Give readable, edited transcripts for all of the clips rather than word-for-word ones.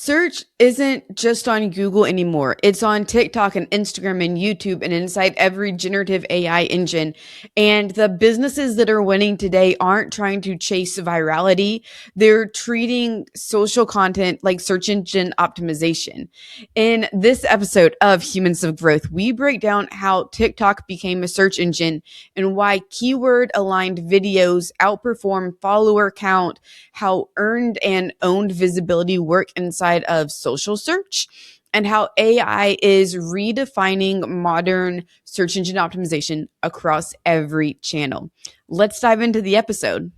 Search isn't just on Google anymore. It's on TikTok and Instagram and YouTube and inside every generative AI engine. And the businesses that are winning today aren't trying to chase virality. They're treating social content like search engine optimization. In this episode of Humans of Growth, we break down how TikTok became a search engine and why keyword aligned videos outperform follower count, how earned and owned visibility work inside of social search, and how AI is redefining modern search engine optimization across every channel. Let's dive into the episode.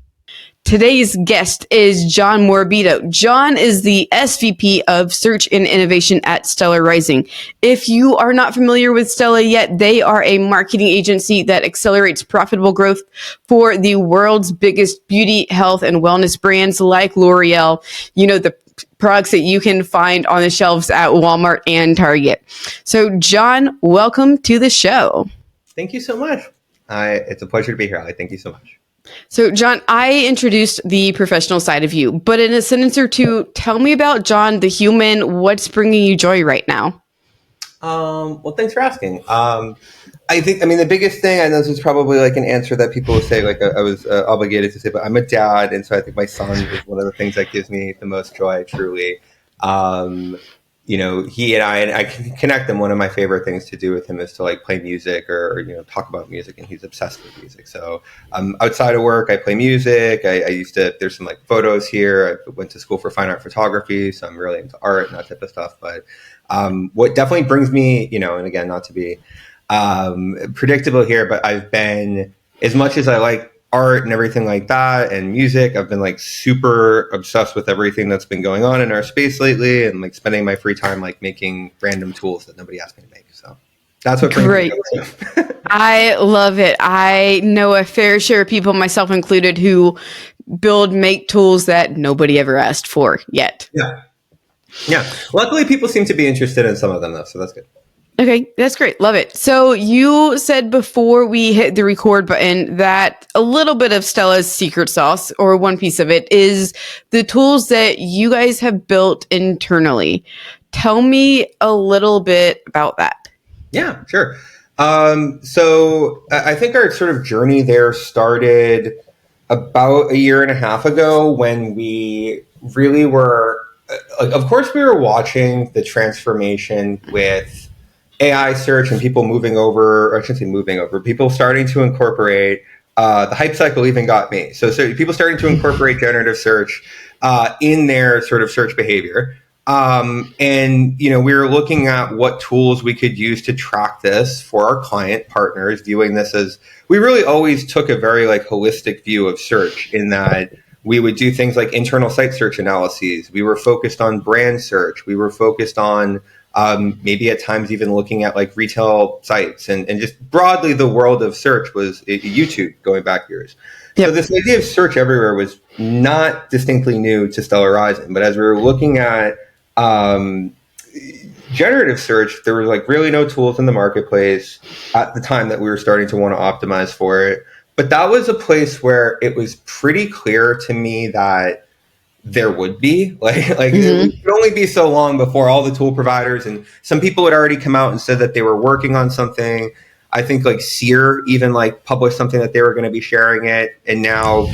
Today's guest is John Morabito. John is the SVP of Search and Innovation at Stella Rising. If you are not familiar with Stella yet, they are a marketing agency that accelerates profitable growth for the world's biggest beauty, health, and wellness brands like L'Oreal. You know, the products that you can find on the shelves at Walmart and Target. So, John, welcome to the show. Thank you so much. It's a pleasure to be here, Aly. Thank you so much. So, John, I introduced the professional side of you, but in a sentence or two, tell me about John, the human. What's bringing you joy right now? Well, thanks for asking. The biggest thing, I know this is probably like an answer that people will say, like I was obligated to say, but I'm a dad. And so I think my son is one of the things that gives me the most joy, truly. He and I can connect them. One of my favorite things to do with him is to like play music or talk about music, and he's obsessed with music. So outside of work, I play music. There's some like photos here. I went to school for fine art photography, so I'm really into art and that type of stuff. But what definitely brings me, and again, not to be predictable here, but I've been, as much as I like art and everything like that and music, I've been like super obsessed with everything that's been going on in our space lately, and like spending my free time like making random tools that nobody asked me to make. So that's what Great. I love it. I know a fair share of people, myself included, who make tools that nobody ever asked for yet. Yeah. Luckily, people seem to be interested in some of them though, so that's good. Okay, that's great. Love it. So you said before we hit the record button that a little bit of Stella's secret sauce, or one piece of it, is the tools that you guys have built internally. Tell me a little bit about that. Yeah, sure. So I think our sort of journey there started about a year and a half ago, when we really were, of course, we were watching the transformation with AI search and people moving over, or I shouldn't say moving over, people starting to incorporate, the hype cycle even got me. So people starting to incorporate generative search in their sort of search behavior. We were looking at what tools we could use to track this for our client partners, viewing this as, we really always took a very like holistic view of search, in that we would do things like internal site search analyses. We were focused on brand search. We were focused on maybe at times even looking at like retail sites, and just broadly the world of search was YouTube going back years. Yep. So this idea of search everywhere was not distinctly new to Stella Rising, but as we were looking at generative search, there was like really no tools in the marketplace at the time that we were starting to want to optimize for it. But that was a place where it was pretty clear to me that there would be it could only be so long before all the tool providers, and some people had already come out and said that they were working on something. I think like Sear even like published something that they were going to be sharing it, and now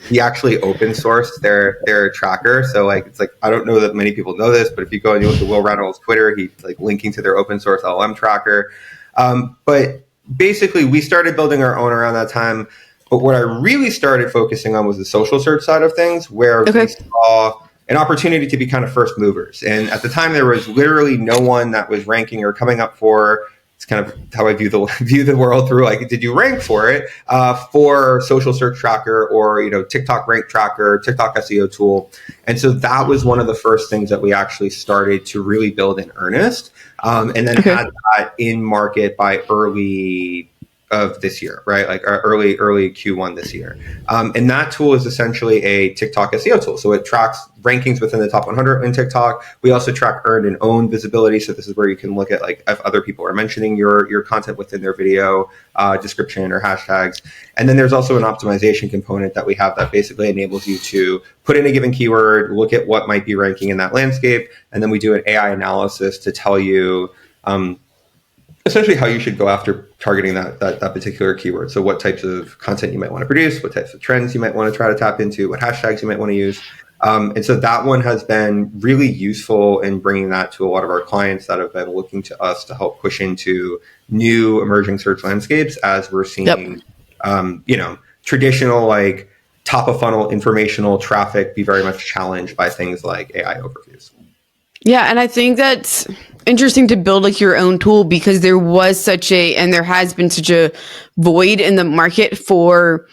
he actually open sourced their tracker. So like, it's like, I don't know that many people know this, but if you go and you look at Will Reynolds' Twitter, he's like linking to their open source LLM tracker. But basically we started building our own around that time. But what I really started focusing on was the social search side of things, where we saw an opportunity to be kind of first movers. And at the time, there was literally no one that was ranking or coming up for, it's kind of how I view the world through, like, did you rank for it, for social search tracker or, TikTok rank tracker, TikTok SEO tool. And so that was one of the first things that we actually started to really build in earnest. And then had that in market by early of this year, right? Like early Q1 this year. And that tool is essentially a TikTok SEO tool. So it tracks rankings within the top 100 in TikTok. We also track earned and owned visibility. So this is where you can look at like if other people are mentioning your content within their video description or hashtags. And then there's also an optimization component that we have that basically enables you to put in a given keyword, look at what might be ranking in that landscape, and then we do an AI analysis to tell you essentially how you should go after targeting that particular keyword. So what types of content you might want to produce, what types of trends you might want to try to tap into, what hashtags you might want to use. And so that one has been really useful in bringing that to a lot of our clients that have been looking to us to help push into new emerging search landscapes as we're seeing, traditional like top of funnel informational traffic be very much challenged by things like AI overviews. Yeah, and I think that's interesting to build like your own tool because there has been such a void in the market for,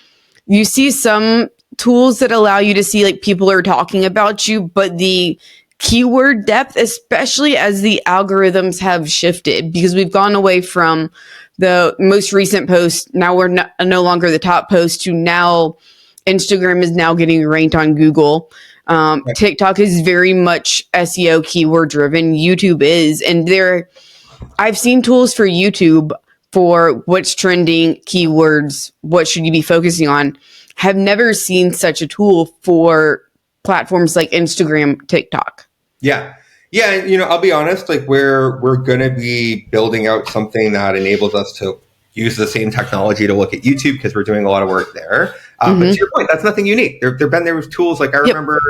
you see some tools that allow you to see like people are talking about you, but the keyword depth, especially as the algorithms have shifted, because we've gone away from the most recent post. Now we're no longer the top post to now Instagram is now getting ranked on Google. TikTok is very much SEO keyword driven. YouTube is, and I've seen tools for YouTube for what's trending keywords, what should you be focusing on. Have never seen such a tool for platforms like Instagram, TikTok. Yeah. I'll be honest, like we're going to be building out something that enables us to use the same technology to look at YouTube because we're doing a lot of work there. But to your point, that's nothing unique. There was tools like I remember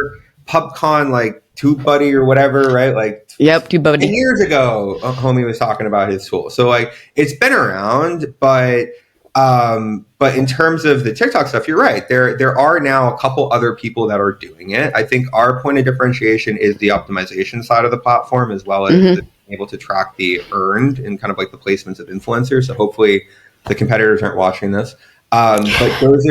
PubCon, like TubeBuddy or whatever, right? Like TubeBuddy. 10 years ago, a homie was talking about his tool. So like it's been around, but in terms of the TikTok stuff, you're right. There are now a couple other people that are doing it. I think our point of differentiation is the optimization side of the platform, as well as being able to track the earned and kind of like the placements of influencers. So hopefully the competitors aren't watching this. But those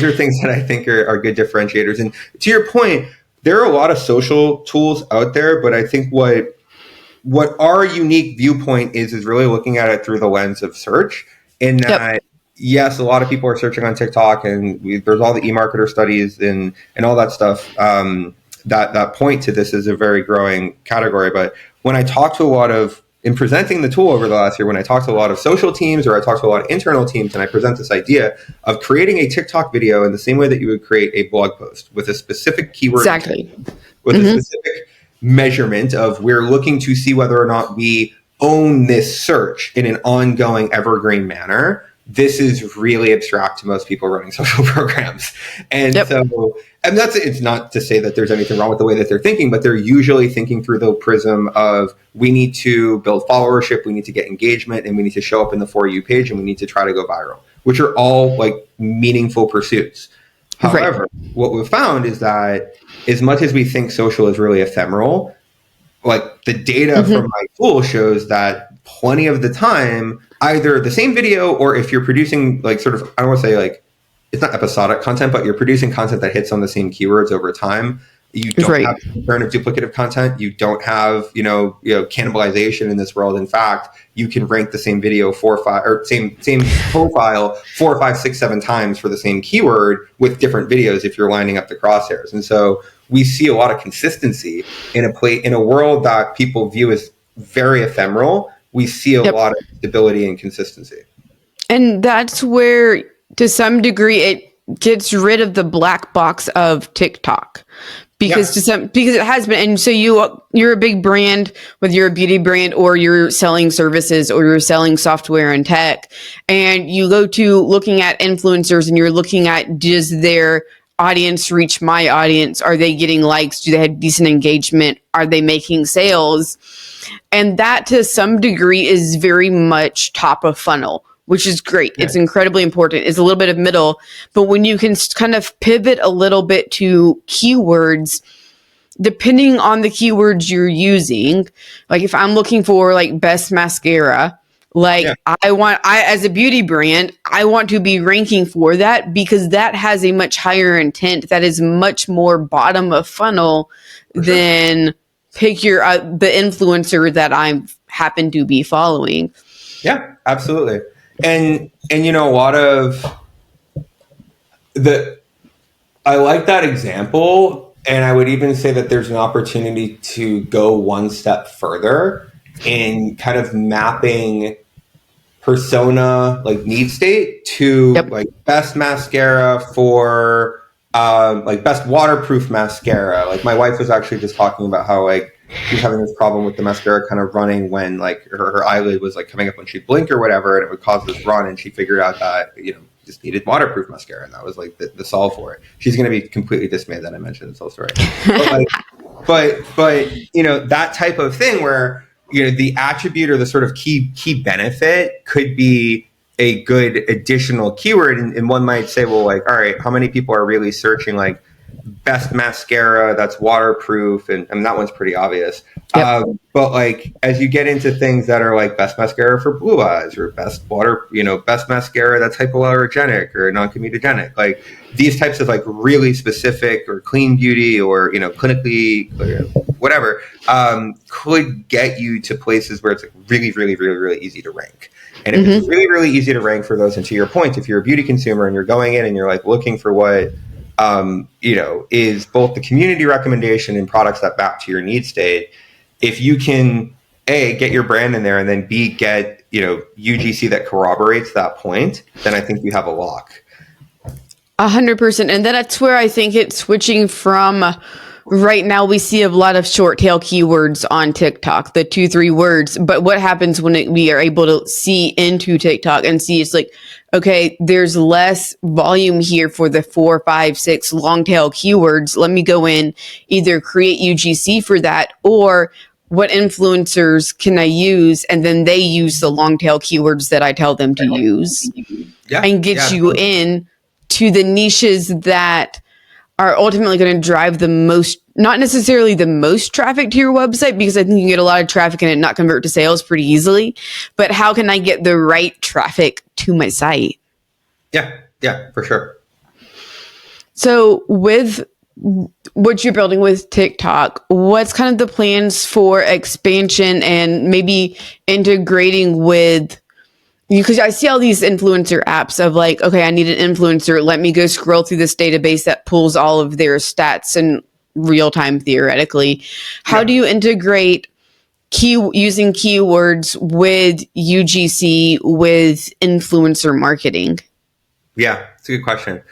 are things that I think are good differentiators. And to your point, there are a lot of social tools out there, but I think what our unique viewpoint is really looking at it through the lens of search. In that, yes, a lot of people are searching on TikTok, and there's all the e-marketer studies and all that stuff that point to this as a very growing category. But when I talk to a lot of, in presenting the tool over the last year, when I talk to a lot of social teams or I talk to a lot of internal teams and I present this idea of creating a TikTok video in the same way that you would create a blog post with a specific keyword, with a specific measurement of we're looking to see whether or not we own this search in an ongoing evergreen manner. This is really abstract to most people running social programs. And it's not to say that there's anything wrong with the way that they're thinking, but they're usually thinking through the prism of we need to build followership, we need to get engagement, and we need to show up in the For You page, and we need to try to go viral, which are all like meaningful pursuits. However, what we've found is that as much as we think social is really ephemeral, like the data from my tool shows that plenty of the time, either the same video or if you're producing like sort of, I don't want to say like, it's not episodic content, but you're producing content that hits on the same keywords over time. You don't have a concern of duplicative content. You don't have, cannibalization in this world. In fact, you can rank the same video same profile 4, 5, 6, 7 times for the same keyword with different videos if you're lining up the crosshairs. And so we see a lot of consistency in a world that people view as very ephemeral. We see a lot of stability and consistency. And that's where, to some degree, it gets rid of the black box of TikTok. Because it has been, and so you're a big brand, whether you're a beauty brand or you're selling services or you're selling software and tech, and you go to looking at influencers and you're looking at, does their audience reach my audience? Are they getting likes? Do they have decent engagement? Are they making sales? And that to some degree is very much top of funnel, which is great. It's incredibly important. It's a little bit of middle, but when you can kind of pivot a little bit to keywords, depending on the keywords you're using, like if I'm looking for like best mascara, I as a beauty brand, I want to be ranking for that because that has a much higher intent. That is much more bottom of funnel than pick the influencer that I happen to be following. Yeah, absolutely. And you know, a lot of the I like that example, and I would even say that there's an opportunity to go one step further in kind of mapping persona, like need state, to Yep. like best mascara for like best waterproof mascara. Like my wife was actually just talking about how like she's having this problem with the mascara kind of running when like her eyelid was like coming up when she'd blink or whatever, and it would cause this run, and she figured out that, you know, just needed waterproof mascara, and that was like the solve for it. She's going to be completely dismayed that I mentioned this whole story. But like, but you know, that type of thing where, you know, the attribute or the sort of key benefit could be a good additional keyword, and one might say, well, like, all right, how many people are really searching like best mascara that's waterproof, and that one's pretty obvious. Yep. But like as you get into things that are like best mascara for blue eyes, or best best mascara that's hypoallergenic or non-comedogenic, like these types of like really specific or clean beauty or, you know, clinically whatever, could get you to places where it's like really, really, really, really easy to rank. And if it's really, really easy to rank for those, and to your point, if you're a beauty consumer and you're going in and you're like looking for what you know, is both the community recommendation and products that map to your need state, if you can A, get your brand in there, and then B, get, you know, UGC that corroborates that point, then I think you have a lock. 100%. And that's where I think it's switching from. Right now, we see a lot of short tail keywords on TikTok, the 2-3 words. But what happens when we are able to see into TikTok and see it's like, okay, there's less volume here for the 4, 5, 6 long tail keywords. Let me go in, either create UGC for that, or what influencers can I use? And then they use the long tail keywords that I tell them to use, and get you in to the niches that are ultimately going to drive the most, not necessarily the most traffic to your website, because I think you can get a lot of traffic and it not convert to sales pretty easily. But how can I get the right traffic to my site? Yeah, for sure. So with what you're building with TikTok, what's kind of the plans for expansion and maybe integrating with, because I see all these influencer apps of like, okay, I need an influencer. Let me go scroll through this database that pulls all of their stats in real time, theoretically. How do you integrate using keywords with UGC, with influencer marketing? Yeah, it's a good question.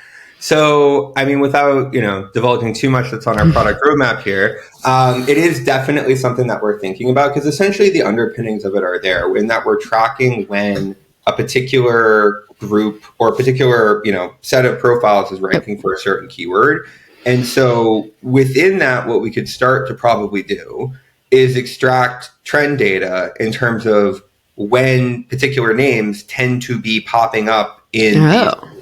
So, I mean, without, you know, divulging too much that's on our product roadmap here, it is definitely something that we're thinking about, because essentially the underpinnings of it are there, in that we're tracking when a particular group or a particular, you know, set of profiles is ranking for a certain keyword. And so within that, what we could start to probably do is extract trend data in terms of when particular names tend to be popping up in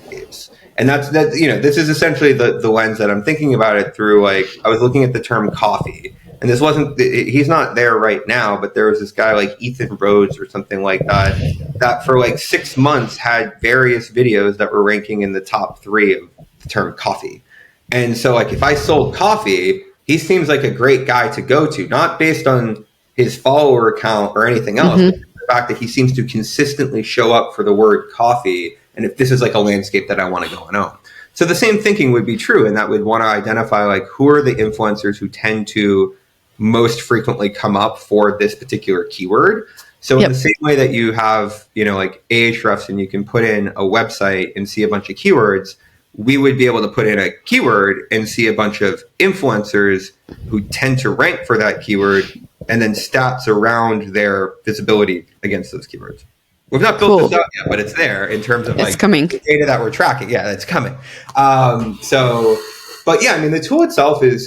these. And that's you know, this is essentially the lens that I'm thinking about it through. Like, I was looking at the term coffee, and this wasn't, he's not there right now, but there was this guy like Ethan Rhodes or something like that for like 6 months had various videos that were ranking in the top 3 of the term coffee. And so like, if I sold coffee, he seems like a great guy to go to, not based on his follower count or anything else, but the fact that he seems to consistently show up for the word coffee, and if this is like a landscape that I want to go and own. So the same thinking would be true, and that would want to identify like, who are the influencers who tend to most frequently come up for this particular keyword. So in the same way that you have, you know, like Ahrefs, and you can put in a website and see a bunch of keywords, we would be able to put in a keyword and see a bunch of influencers who tend to rank for that keyword, and then stats around their visibility against those keywords. We've not built this out yet, but it's there in terms of like the data that we're tracking. Yeah, it's coming. But yeah, I mean, the tool itself to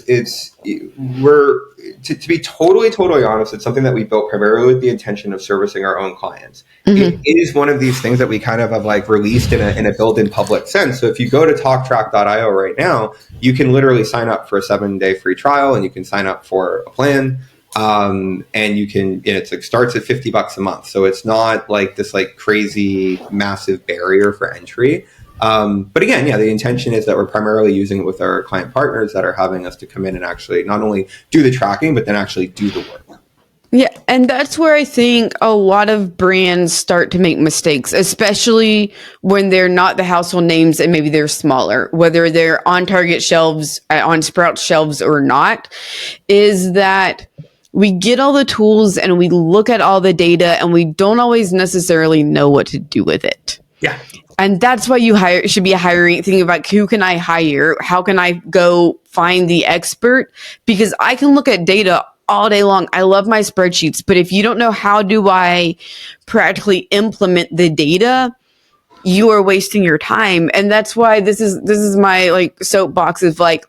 be totally honest, it's something that we built primarily with the intention of servicing our own clients. It is one of these things that we kind of have like released in a built-in public sense. So if you go to talktrack.io right now, you can literally sign up for a 7-day free trial, and you can sign up for a plan. And you can, it's like starts at $50 a month. So it's not like this like crazy massive barrier for entry. But again, yeah, the intention is that we're primarily using it with our client partners that are having us to come in and actually not only do the tracking, but then actually do the work. Yeah, and that's where I think a lot of brands start to make mistakes, especially when they're not the household names and maybe they're smaller, whether they're on Target shelves, on Sprout shelves or not, is that we get all the tools and we look at all the data and we don't always necessarily know what to do with it. Yeah. And that's why you should be hiring, thinking about who can I hire? How can I go find the expert? Because I can look at data all day long. I love my spreadsheets, but if you don't know how do I practically implement the data, you are wasting your time. And that's why this is my like soapbox of like,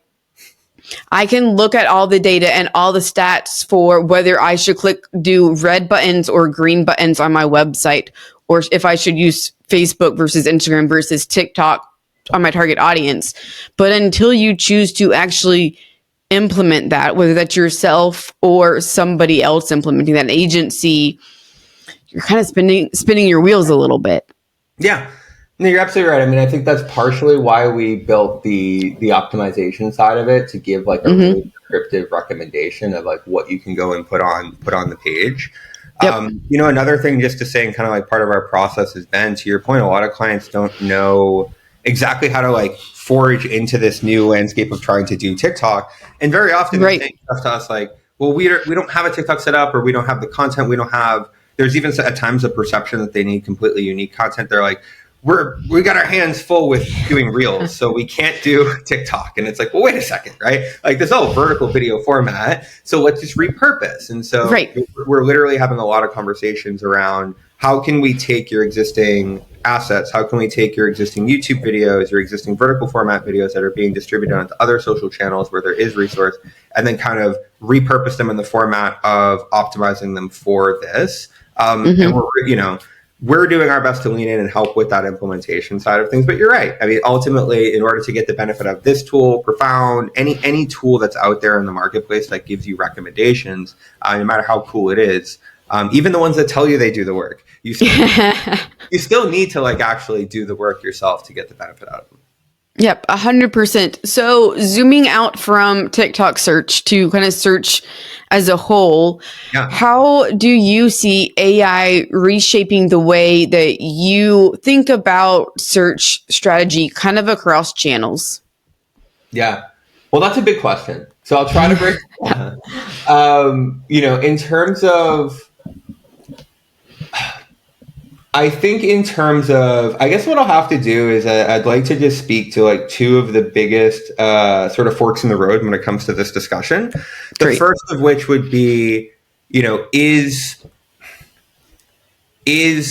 I can look at all the data and all the stats for whether I should do red buttons or green buttons on my website, or if I should use Facebook versus Instagram versus TikTok on my target audience. But until you choose to actually implement that, whether that's yourself or somebody else implementing that agency, you're kind of spinning your wheels a little bit. Yeah. No, you're absolutely right. I mean, I think that's partially why we built the optimization side of it, to give like a really descriptive recommendation of like what you can go and put on the page. Yep. Another thing just to say, and kind of like part of our process has been, to your point, a lot of clients don't know exactly how to like forage into this new landscape of trying to do TikTok. And very often they're saying stuff to us like, well, we don't have a TikTok set up, or we don't have the content. There's even at times a perception that they need completely unique content. They're like, we got our hands full with doing reels, so we can't do TikTok. And it's like, well, wait a second, right? Like this whole vertical video format, so let's just repurpose. And so we're literally having a lot of conversations around how can we take your existing assets, how can we take your existing YouTube videos, your existing vertical format videos that are being distributed onto other social channels where there is resource, and then kind of repurpose them in the format of optimizing them for this. And we're doing our best to lean in and help with that implementation side of things. But you're right. I mean, ultimately, in order to get the benefit of this tool, Profound, any tool that's out there in the marketplace that gives you recommendations, no matter how cool it is, even the ones that tell you they do the work, you still need to like actually do the work yourself to get the benefit out of them. Yep, 100%. So zooming out from TikTok search to kind of search as a whole, how do you see AI reshaping the way that you think about search strategy kind of across channels? Yeah, well, that's a big question. So I'll try to break it down. In terms of, I guess what I'll have to do is I'd like to just speak to like two of the biggest sort of forks in the road when it comes to this discussion. The first of which would be, is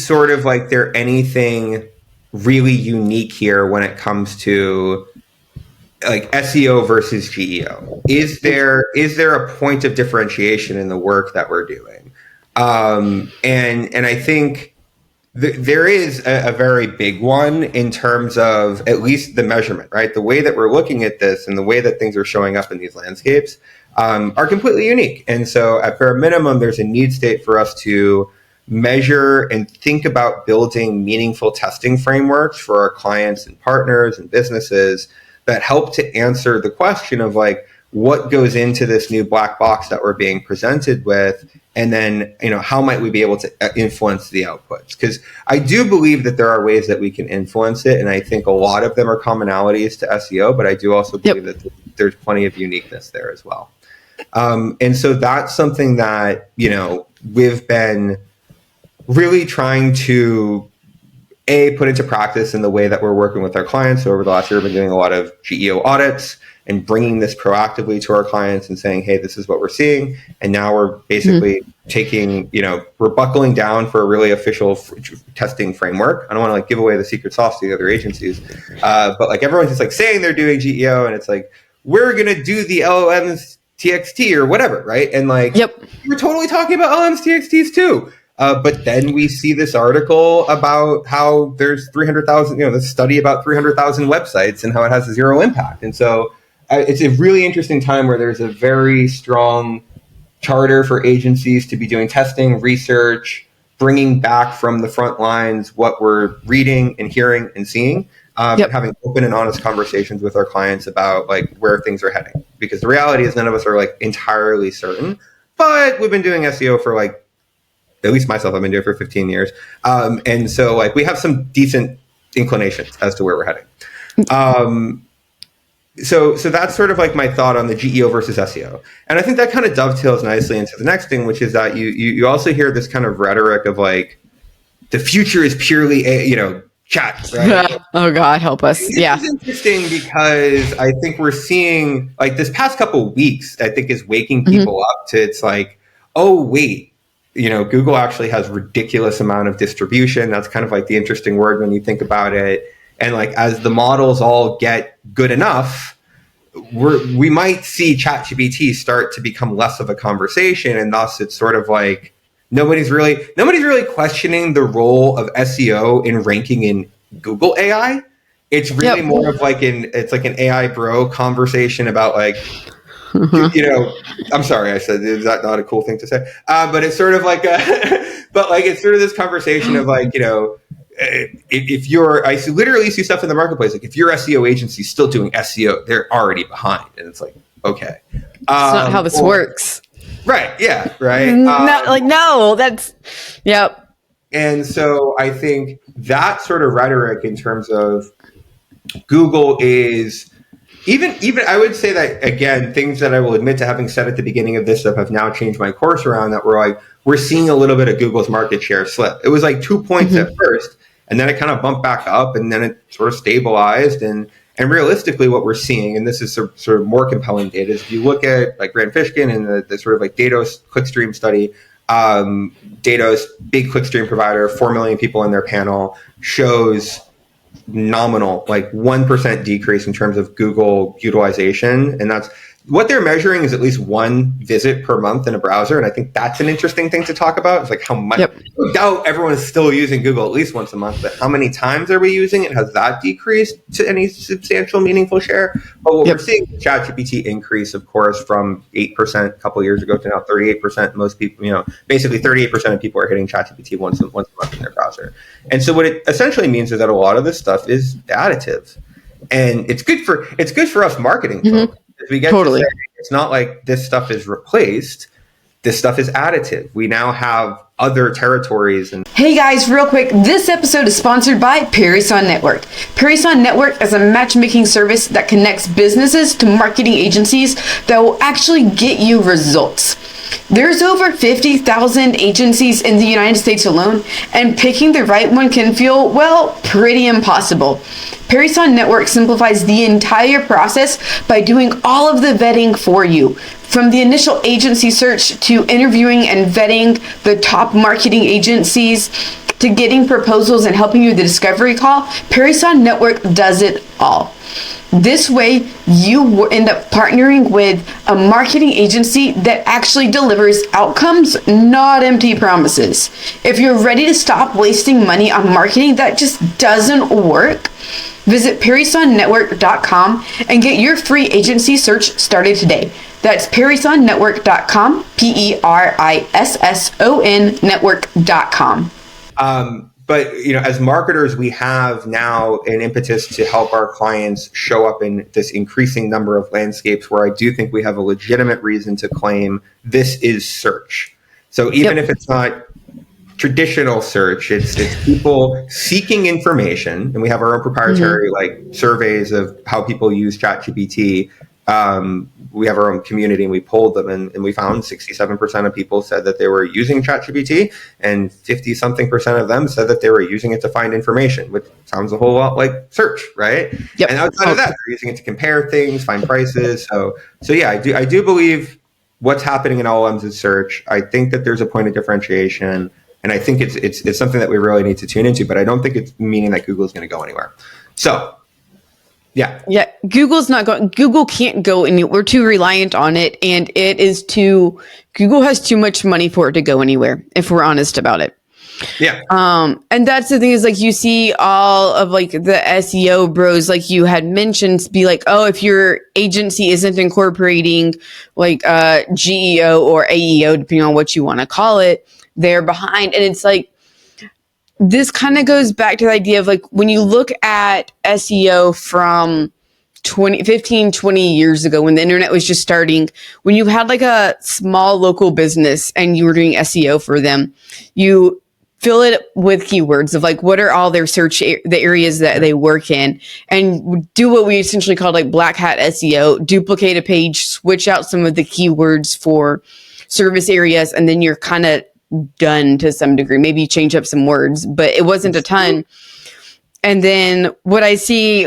sort of like there anything really unique here when it comes to like SEO versus GEO? Is there a point of differentiation in the work that we're doing? And I think there is a very big one in terms of at least the measurement, right? The way that we're looking at this and the way that things are showing up in these landscapes are completely unique. And so at bare minimum, there's a need state for us to measure and think about building meaningful testing frameworks for our clients and partners and businesses that help to answer the question of like, what goes into this new black box that we're being presented with, and then how might we be able to influence the outputs? Because I do believe that there are ways that we can influence it, and I think a lot of them are commonalities to SEO, but I do also believe that there's plenty of uniqueness there as well. And so that's something that we've been really trying to put into practice in the way that we're working with our clients. So over the last year, we've been doing a lot of GEO audits and bringing this proactively to our clients and saying, hey, this is what we're seeing. And now we're basically taking, we're buckling down for a really official testing framework. I don't want to like give away the secret sauce to the other agencies, but like everyone's just like saying they're doing GEO, and it's like, we're going to do the LLMs TXT or whatever, right? And like, we're totally talking about LLMs TXTs too. But then we see this article about how there's 300,000, this study about 300,000 websites and how it has a zero impact. And so it's a really interesting time where there's a very strong charter for agencies to be doing testing, research, bringing back from the front lines what we're reading and hearing and seeing, having open and honest conversations with our clients about like where things are heading. Because the reality is none of us are like entirely certain. but we've been doing SEO for like, at least myself, I've been doing it for 15 years. And so like we have some decent inclinations as to where we're heading. So that's sort of like my thought on the GEO versus SEO. And I think that kind of dovetails nicely into the next thing, which is that you also hear this kind of rhetoric of like, the future is purely, chat, right? Oh God, help us. This Yeah. is interesting because I think we're seeing like this past couple of weeks, I think is waking people up to, it's like, oh, wait, Google actually has ridiculous amount of distribution. That's kind of like the interesting word when you think about it. And like, as the models all get good enough, we might see ChatGPT start to become less of a conversation. And thus it's sort of like, nobody's really questioning the role of SEO in ranking in Google AI. It's really more of like an AI bro conversation about like, I'm sorry, I said, is that not a cool thing to say? But it's sort of like, it's sort of this conversation of like, if you're, I literally see stuff in the marketplace, like if your SEO agency is still doing SEO, they're already behind. And it's like, okay. It's not how this works. Right. Yeah. Right. No, that's, yep. And so I think that sort of rhetoric in terms of Google is even I would say that, again, things that I will admit to having said at the beginning of this stuff have now changed my course around, that we're seeing a little bit of Google's market share slip. It was like 2 points at first, and then it kind of bumped back up, and then it sort of stabilized. And realistically, what we're seeing, and this is sort of more compelling data, is if you look at like Rand Fishkin and the sort of like Datos clickstream study, Datos, big clickstream provider, 4 million people in their panel, shows nominal, like 1% decrease in terms of Google utilization. And that's what they're measuring, is at least one visit per month in a browser. And I think that's an interesting thing to talk about. It's like how much, no doubt everyone is still using Google at least once a month, but how many times are we using it? Has that decreased to any substantial, meaningful share? But what we're seeing, ChatGPT increase, of course, from 8% a couple of years ago to now 38%. Most people, basically 38% of people are hitting ChatGPT once a month in their browser. And so what it essentially means is that a lot of this stuff is additive. And it's good for us marketing folks. We get to say, it's not like this stuff is replaced. This stuff is additive. We now have other territories. And hey guys, real quick, this episode is sponsored by Parison Network. Parison Network is a matchmaking service that connects businesses to marketing agencies that will actually get you results. There's over 50,000 agencies in the United States alone, and picking the right one can feel, well, pretty impossible. Parison Network simplifies the entire process by doing all of the vetting for you. From the initial agency search to interviewing and vetting the top marketing agencies to getting proposals and helping you with the discovery call, Parison Network does it all. This way, you will end up partnering with a marketing agency that actually delivers outcomes, not empty promises. If you're ready to stop wasting money on marketing that just doesn't work, visit ParisonNetwork.com and get your free agency search started today. That's ParisonNetwork.com, PERISSON network.com. But, as marketers, we have now an impetus to help our clients show up in this increasing number of landscapes where I do think we have a legitimate reason to claim this is search. So even if it's not traditional search, it's people seeking information, and we have our own proprietary surveys of how people use ChatGPT. We have our own community, and we polled them, and we found 67% of people said that they were using ChatGPT, and 50-something% of them said that they were using it to find information, which sounds a whole lot like search, right? And outside of that, they're using it to compare things, find prices. So yeah, I do believe what's happening in LLMs is search. I think that there's a point of differentiation, and I think it's something that we really need to tune into, but I don't think it's meaning that Google is going to go anywhere. So yeah. Google can't go anywhere. We're too reliant on it, and Google has too much money for it to go anywhere, if we're honest about it. Yeah. And that's the thing, is like, you see all of like the SEO bros, like you had mentioned, be like, oh, if your agency isn't incorporating like GEO or AEO, depending on what you want to call it, they're behind. And it's like, this kind of goes back to the idea of like, when you look at SEO from 20 years ago, when the internet was just starting, when you had like a small local business and you were doing SEO for them, you fill it with keywords of like, what are all their the areas that they work in, and do what we essentially call like black hat SEO, duplicate a page, switch out some of the keywords for service areas, and then you're kind of done to some degree. Maybe you change up some words, but it wasn't a ton. And then what I see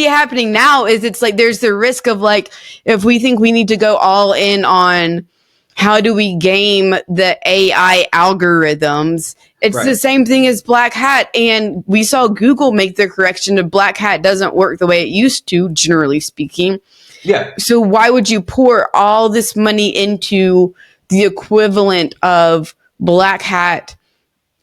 happening now is it's like there's the risk of like, if we think we need to go all in on how do we game the AI algorithms, it's the same thing as black hat. And we saw Google make the correction to black hat doesn't work the way it used to, generally speaking. Yeah. So why would you pour all this money into the equivalent of black hat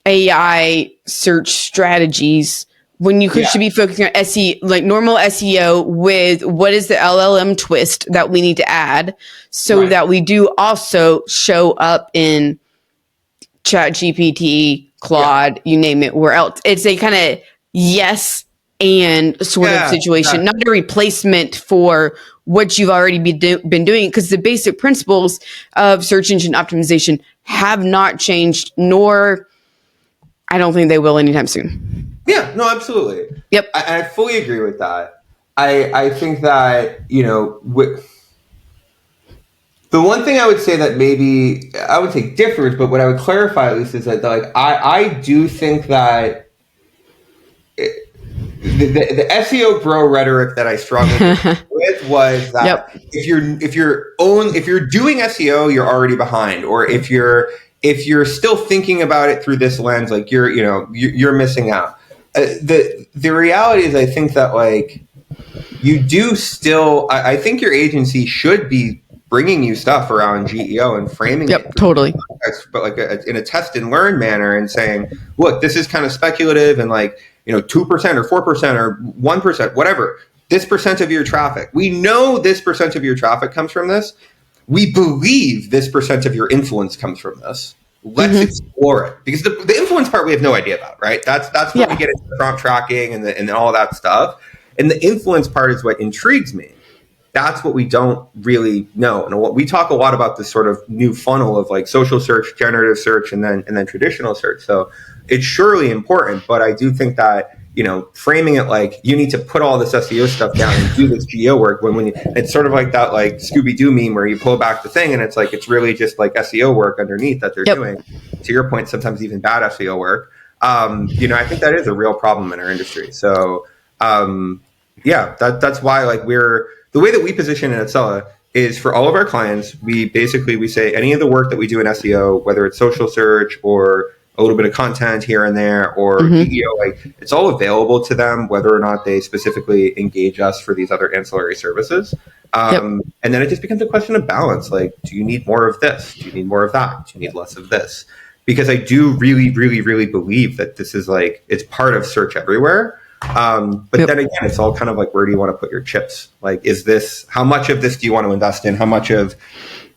AI search strategies when you should be focusing on SEO, like normal SEO, with what is the LLM twist that we need to add so that we do also show up in ChatGPT, Claude, you name it, where else. It's a kind of yes and sort of situation, not a replacement for what you've already been doing, because the basic principles of search engine optimization have not changed, nor I don't think they will anytime soon. Yeah, no, absolutely. Yep. I fully agree with that. I think that, you know, the one thing I would say that maybe, I would say differs, but what I would clarify at least is that, like, I do think that the SEO bro rhetoric that I struggled with was that if you're doing SEO, you're already behind, or if you're still thinking about it through this lens, like you're missing out. The reality is, I think that like you do still. I think your agency should be bringing you stuff around GEO and framing it totally, but like in a test and learn manner, and saying, look, this is kind of speculative, and like 2% or 4% or 1%, whatever. This percent of your traffic, we know this percent of your traffic comes from this. We believe this percent of your influence comes from this. Let's explore it, because the influence part we have no idea about, right? That's what we get into the prompt tracking and all that stuff. And the influence part is what intrigues me. That's what we don't really know. And what we talk a lot about, this sort of new funnel of like social search, generative search, and then traditional search. So it's surely important, but I do think that, framing it like you need to put all this SEO stuff down and do this GEO work when it's sort of like that like Scooby-Doo meme where you pull back the thing and it's like it's really just like SEO work underneath that they're doing. To your point, sometimes even bad SEO work. I think that is a real problem in our industry. So that's why like the way that we position it at Stella is for all of our clients, we say any of the work that we do in SEO, whether it's social search or a little bit of content here and there, or GEO, like it's all available to them, whether or not they specifically engage us for these other ancillary services. And then it just becomes a question of balance. Like, do you need more of this? Do you need more of that? Do you need less of this? Because I do really, really, really believe that this is like, it's part of search everywhere. But then again, it's all kind of like, where do you want to put your chips? Like, how much of this do you want to invest in? How much of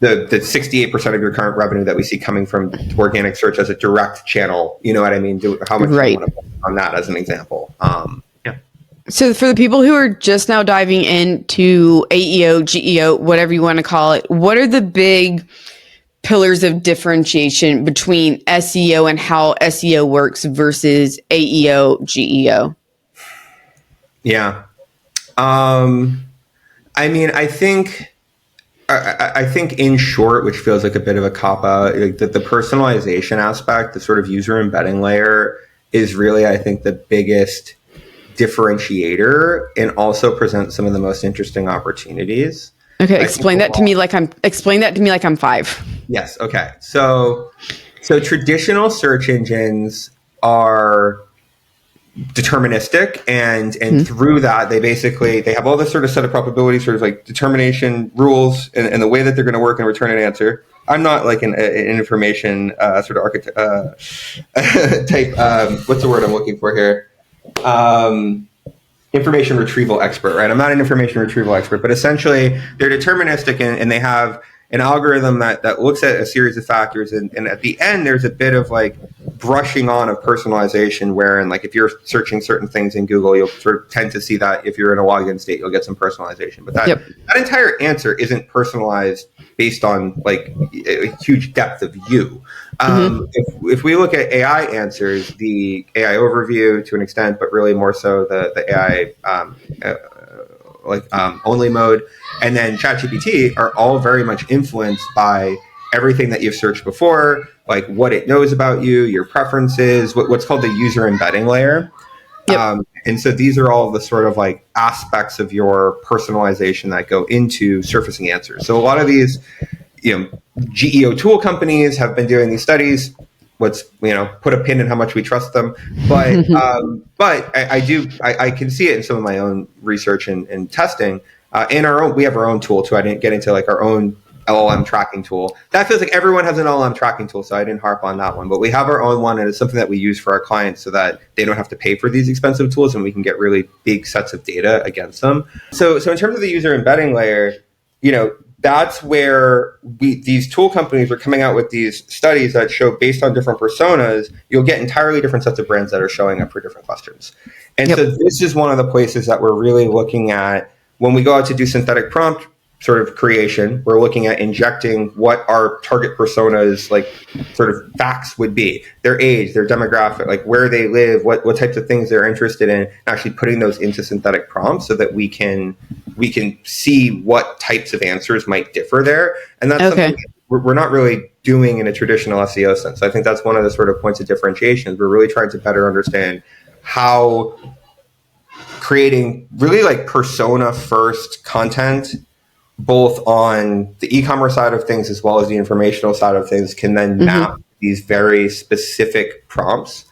the 68% of your current revenue that we see coming from organic search as a direct channel, you know what I mean? How much do you want to put on that as an example? So for the people who are just now diving into AEO, GEO, whatever you want to call it, what are the big pillars of differentiation between SEO and how SEO works versus AEO, GEO? Yeah. I think in short, which feels like a bit of a cop-out, like the personalization aspect, the sort of user embedding layer is really, I think, the biggest differentiator, and also presents some of the most interesting opportunities. Okay, explain that to me like I'm 5. Yes, okay. So traditional search engines are deterministic, and through that they have all this sort of set of probabilities, sort of like determination rules, and the way that they're going to work and return an answer. I'm not like an information sort of architect type. What's the word I'm looking for here? Information retrieval expert, right? I'm not an information retrieval expert, but essentially they're deterministic, and they have an algorithm that looks at a series of factors, and at the end there's a bit of like brushing on of personalization, wherein like if you're searching certain things in Google, you'll sort of tend to see that if you're in a login state, you'll get some personalization. But that entire answer isn't personalized based on like a huge depth of you. If we look at AI answers, the AI overview to an extent, but really more so the AI only mode, and then ChatGPT are all very much influenced by everything that you've searched before, like what it knows about you, your preferences, what's called the user embedding layer. And so these are all the sort of like aspects of your personalization that go into surfacing answers. So a lot of these, GEO tool companies have been doing these studies. Let's put a pin in how much we trust them, but I can see it in some of my own research and testing. We have our own tool too. I didn't get into like our own LLM tracking tool. That feels like everyone has an LLM tracking tool, so I didn't harp on that one. But we have our own one, and it's something that we use for our clients so that they don't have to pay for these expensive tools, and we can get really big sets of data against them. So in terms of the user embedding layer, that's where these tool companies are coming out with these studies that show based on different personas, you'll get entirely different sets of brands that are showing up for different questions. And so this is one of the places that we're really looking at when we go out to do synthetic prompt sort of creation. We're looking at injecting what our target personas like sort of facts would be, their age, their demographic, like where they live, what types of things they're interested in, actually putting those into synthetic prompts so that we can see what types of answers might differ there. And that's something we're not really doing in a traditional SEO sense. I think that's one of the sort of points of differentiation. We're really trying to better understand how creating really like persona first content, both on the e-commerce side of things as well as the informational side of things, can then map these very specific prompts.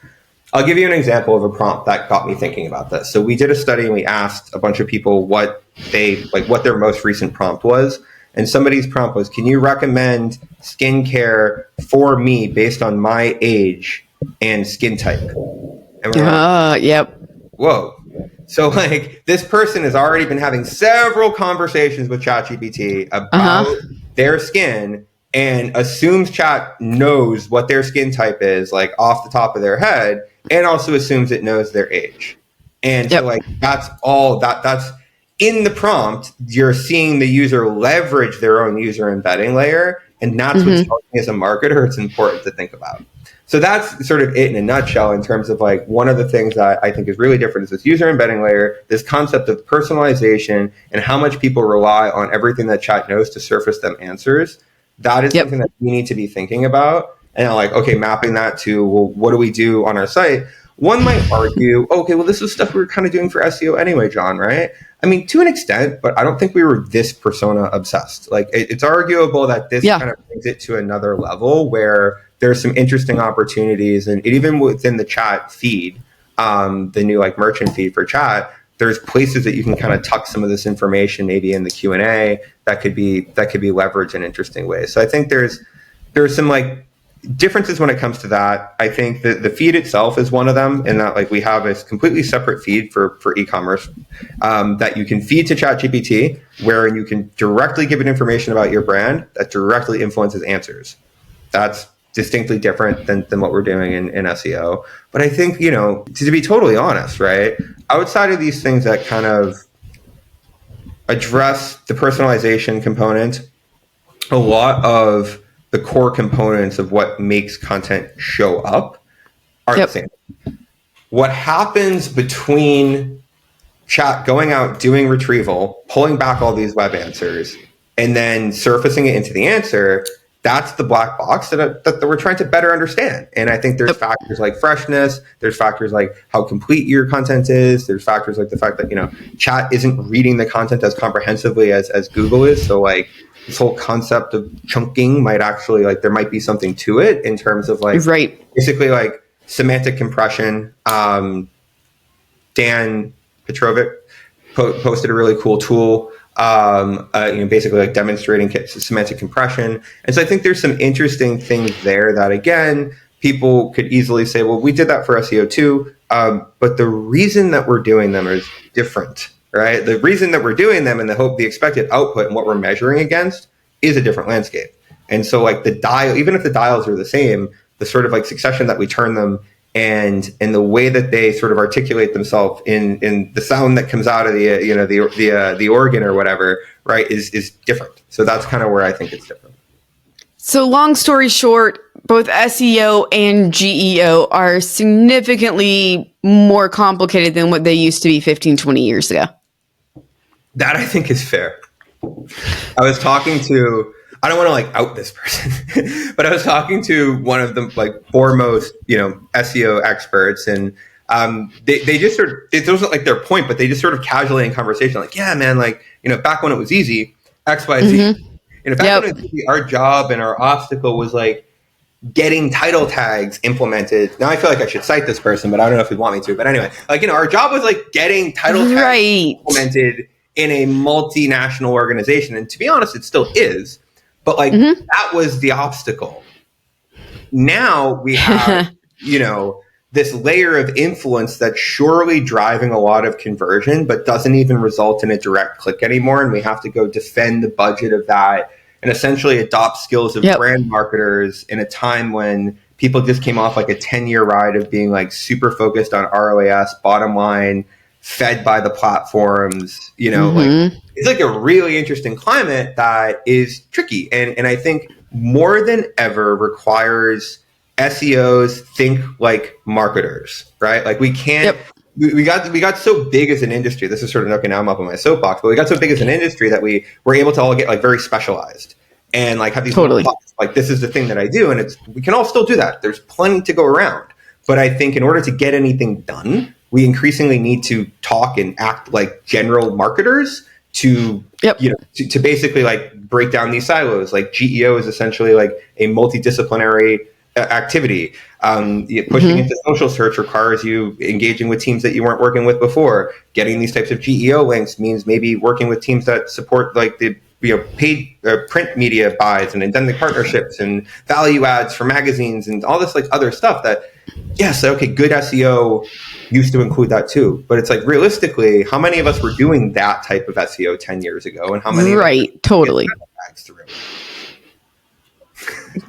I'll give you an example of a prompt that got me thinking about this. So we did a study and we asked a bunch of people what their most recent prompt was. And somebody's prompt was, can you recommend skincare for me based on my age and skin type? And we're like, whoa. So like this person has already been having several conversations with ChatGPT about their skin and assumes Chat knows what their skin type is like off the top of their head, and also assumes it knows their age. And so like that's all that's in the prompt. You're seeing the user leverage their own user embedding layer, and that's what's telling me as a marketer it's important to think about. So that's sort of it in a nutshell in terms of like one of the things that I think is really different is this user embedding layer, this concept of personalization and how much people rely on everything that Chat knows to surface them answers. That is something that we need to be thinking about. And like, okay, mapping that to, well, what do we do on our site? One might argue, okay, well, this is stuff we were kind of doing for SEO anyway, John, right? I mean, to an extent, but I don't think we were this persona obsessed. Like it's arguable that this kind of brings it to another level where there's some interesting opportunities, and even within the Chat feed, the new like merchant feed for Chat, there's places that you can kind of tuck some of this information, maybe in the Q&A, that could be leveraged in interesting ways. So I think there's some like differences when it comes to that. I think that the feed itself is one of them, in that like we have a completely separate feed for e-commerce that you can feed to ChatGPT, where you can directly give it information about your brand that directly influences answers. That's distinctly different than what we're doing in SEO. But I think, to be totally honest, right, outside of these things that kind of address the personalization component, a lot of the core components of what makes content show up are the same. What happens between Chat going out, doing retrieval, pulling back all these web answers, and then surfacing it into the answer, that's the black box that we're trying to better understand. And I think there's factors like freshness, there's factors like how complete your content is, there's factors like the fact that, Chat isn't reading the content as comprehensively as Google is. So like this whole concept of chunking might actually, like, there might be something to it in terms of like, basically like semantic compression. Dan Petrovic posted a really cool tool, basically like demonstrating semantic compression. And so I think there's some interesting things there that, again, people could easily say, well, we did that for SEO too. But the reason that we're doing them is different, right? The reason that we're doing them and the expected output and what we're measuring against is a different landscape. And so like the dial, even if the dials are the same, the sort of like succession that we turn them, and the way that they sort of articulate themselves in the sound that comes out of the organ or whatever, right, is different. So that's kind of where I think it's different. So long story short, both SEO and GEO are significantly more complicated than what they used to be 15, 20 years ago. That I think is fair. I was talking to, I don't want to like out this person, but I was talking to one of the like foremost, SEO experts, and they just sort of, it wasn't like their point, but they just sort of casually in conversation, like, yeah, man, like, back when it was easy, X, Y, Z. Back when it was easy, our job and our obstacle was like getting title tags implemented. Now I feel like I should cite this person, but I don't know if you want me to. But anyway, like, our job was like getting title tags implemented in a multinational organization. And to be honest, it still is. But like that was the obstacle. Now we have, this layer of influence that's surely driving a lot of conversion, but doesn't even result in a direct click anymore. And we have to go defend the budget of that and essentially adopt skills of brand marketers in a time when people just came off like a 10-year ride of being like super focused on ROAS, bottom line, fed by the platforms, like it's like a really interesting climate that is tricky. And I think more than ever requires SEOs think like marketers, right? Like we can't, we got so big as an industry. This is sort of, okay, now I'm up on my soapbox, but we got so big as an industry that we were able to all get like very specialized and like have these little thoughts, like this is the thing that I do. And we can all still do that. There's plenty to go around. But I think in order to get anything done, we increasingly need to talk and act like general marketers to basically like break down these silos. Like GEO is essentially like a multidisciplinary activity. Pushing into social search requires you engaging with teams that you weren't working with before. Getting these types of GEO links means maybe working with teams that support like the paid print media buys and endemic partnerships and value adds for magazines and all this like other stuff that, yes, okay, good SEO used to include that too. But it's like realistically, how many of us were doing that type of SEO 10 years ago, and how many totally.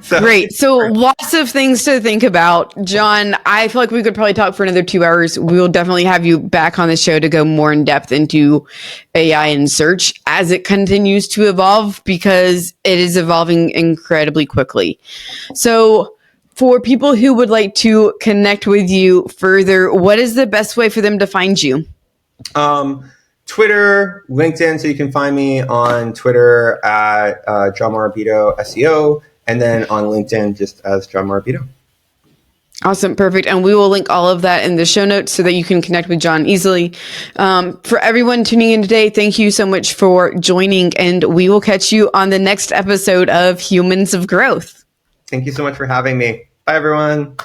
Great. So lots of things to think about. John, I feel like we could probably talk for another 2 hours. We will definitely have you back on the show to go more in depth into AI and search as it continues to evolve, because it is evolving incredibly quickly. So for people who would like to connect with you further, what is the best way for them to find you? Twitter, LinkedIn. So you can find me on Twitter at John Morabito SEO, and then on LinkedIn just as John Morabito. Awesome. Perfect. And we will link all of that in the show notes so that you can connect with John easily. For everyone tuning in today, thank you so much for joining, and we will catch you on the next episode of Humans of Growth. Thank you so much for having me. Bye, everyone.